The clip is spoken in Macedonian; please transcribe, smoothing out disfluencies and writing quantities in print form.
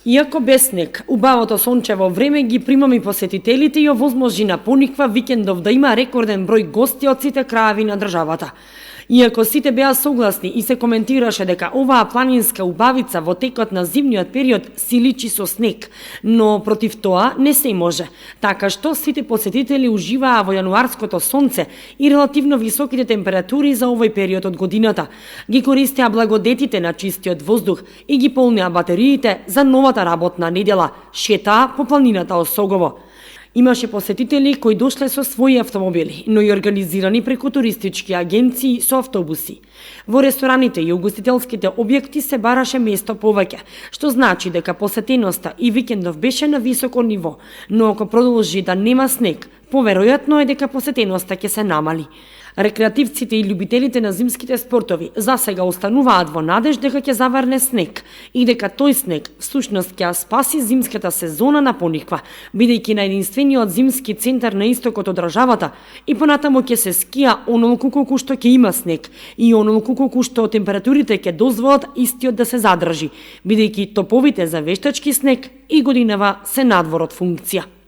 Иако без снег, убавото сончево време ги примами посетителите и овозможи на пониква викендов да има рекорден број гости од сите краеви на државата. Иако сите беа согласни и се коментираше дека оваа планинска убавица во текот на зимниот период си личи со снег, но против тоа не се може. Така што сите посетители уживаа во јануарското сонце и релативно високите температури за овој период од годината. Ги користеа благодетите на чистиот воздух и ги полнеа батериите за новата работна недела, шетаа по планината Осогово. Имаше посетители кои дошле со своји автомобили, но и организирани преку туристички агенции со автобуси. Во рестораните и угостителските објекти се бараше место повеќе, што значи дека посетеноста и викендов беше на високо ниво, но ако продолжи да нема снег, поверојатно е дека посетеноста ќе се намали. Рекреативците и љубителите на зимските спортови засега остануваат во надеж дека ќе заврне снег и дека тој снег всушност ќе спаси зимската сезона на Пониква, бидејќи на единствениот зимски центар на истокот од државата и понатаму ќе се скија онолку колку што ќе има снег и онолку колку што температурите ќе дозволат истиот да се задржи, бидејќи топовите за вештачки снег и годинава се надвор од функција.